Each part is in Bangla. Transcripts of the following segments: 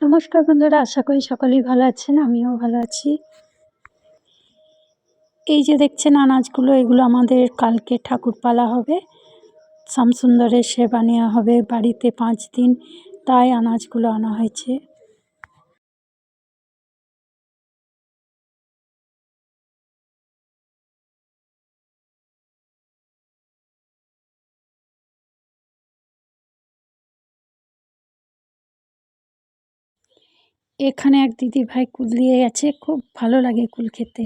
নমস্কার বন্ধুরা, আশা করি সকলেই ভালো আছেন। আমিও ভালো আছি। এই যে দেখছেন আনাজগুলো, এগুলো আমাদের কালকে ঠাকুর পালা হবে। শ্যামসুন্দরের সেবা নেওয়া হবে বাড়িতে 5 দিন, তাই আনাজগুলো আনা হয়েছে। এখানে এক দিদি ভাই কুল দিয়ে গেছে, খুব ভালো লাগে কুল খেতে।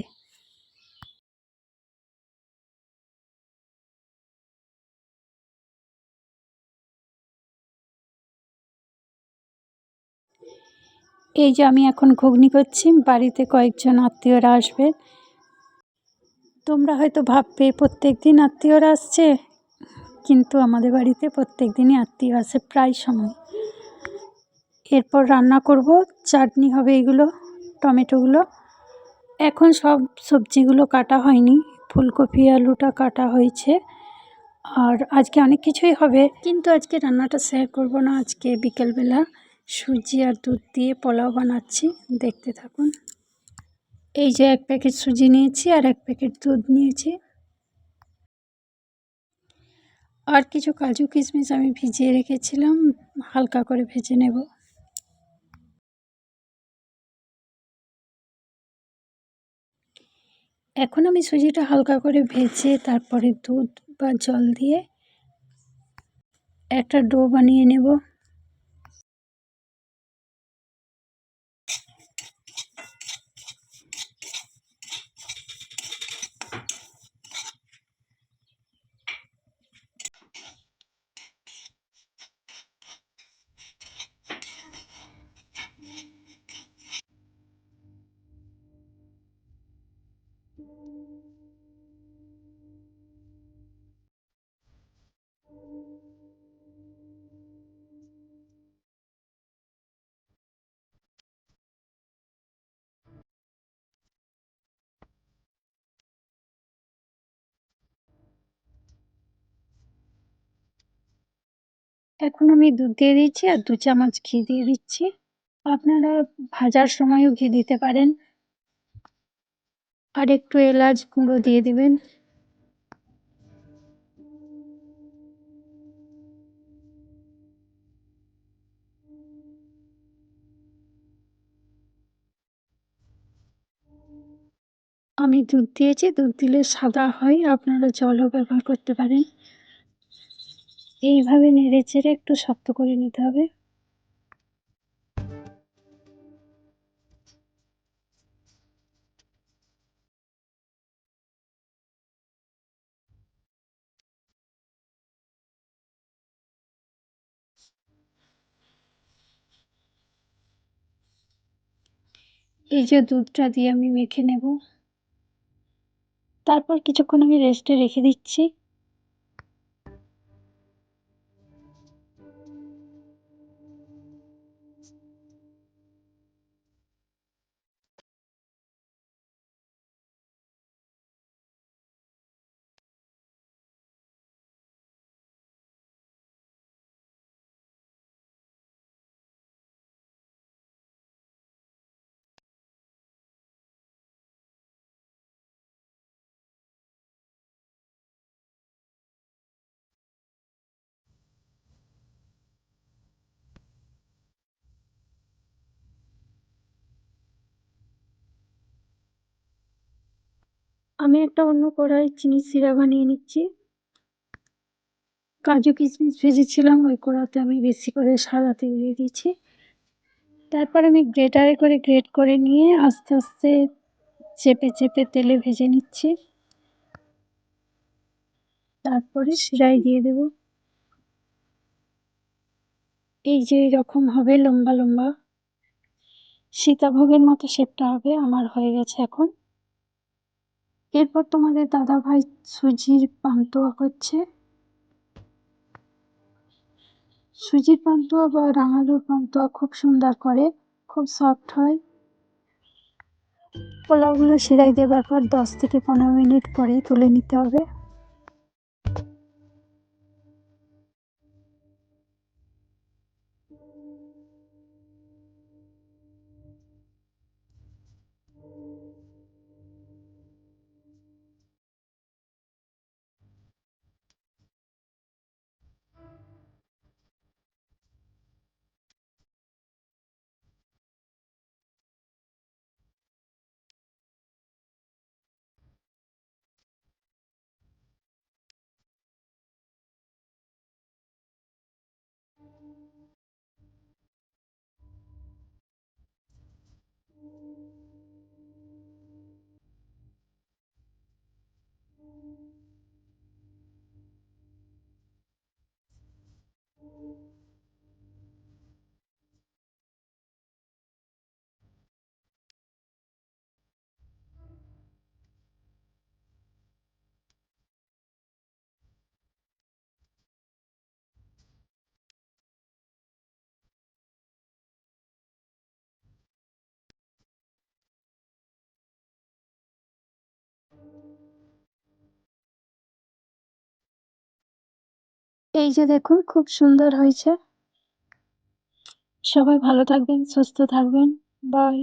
এই যে আমি এখন ঘুগনি করছি, বাড়িতে কয়েকজন আত্মীয়রা আসবে। তোমরা হয়তো ভাববে প্রত্যেক দিন আত্মীয়রা আসছে, কিন্তু আমাদের বাড়িতে প্রত্যেক দিনই আত্মীয় আসে প্রায় সময়। এরপর রান্না করব, চাটনি হবে এগুলো, টমেটোগুলো। এখন সব সবজিগুলো কাটা হয়নি, ফুলকপি আলুটা কাটা হয়েছে। আর আজকে অনেক কিছুই হবে, কিন্তু আজকে রান্নাটা শেয়ার করব না। আজকে বিকেলবেলা সুজি আর দুধ দিয়ে পোলাও বানাচ্ছি, দেখতে থাকুন। এই যে 1 প্যাকেট সুজি নিয়েছি আর 1 প্যাকেট দুধ নিয়েছি। আর কিছু কাজু কিশমিশ আমি ভিজিয়ে রেখেছিলাম, হালকা করে ভেজে নেব। এখন আমি সুজিটা হালকা করে ভেজে তারপরে দুধ বা জল দিয়ে একটা ডো বানিয়ে নেব। এখন আমি দুধ দিয়ে দিচ্ছি আর 2 চামচ ঘি দিয়ে দিচ্ছি। আপনারা ভাজার সময়ও ঘি দিতে পারেন। আর একটু এলাচ গুঁড়ো দিয়ে দিবেন। আমি দুধ দিয়েছি, দুধ দিলে সাদা হয়, আপনারা জলও ব্যবহার করতে পারেন। এইভাবে নেড়ে চেড়ে একটু শক্ত করে নিতে হবে। এই যে দুধটা দিয়ে আমি মেখে নেব, তারপর কিছুক্ষণ আমি রেস্টে রেখে দিচ্ছি। আমি একটা অন্য কড়াই চিনি শিরা বানিয়ে নিচ্ছি। কাজু কিশমিশ ভেজেছিলাম, ওই কড়াতে আমি বেশি করে সাদা তেল দিয়ে দিয়েছি। তারপর আমি গ্রেটারে করে গ্রেট করে নিয়ে আস্তে আস্তে চেপে চেপে তেলে ভেজে নিচ্ছি। তারপরে শিরায় দিয়ে দেব। এই যে এরকম হবে, লম্বা লম্বা সীতাভোগের মতো শেপটা হবে। আমার হয়ে গেছে এখন। এরপর তোমাদের দাদা ভাই সুজির পান্তুয়া করছে। সুজির পান্তুয়া বা রাঙালুর পান্তুয়া খুব সুন্দর করে, খুব সফট হয়। পোলাওগুলো শিরায় দেবার পর 10 থেকে 15 মিনিট পরেই তুলে নিতে হবে। এই যে দেখুন খুব সুন্দর হয়েছে। সবাই ভালো থাকবেন, সুস্থ থাকবেন। বাই।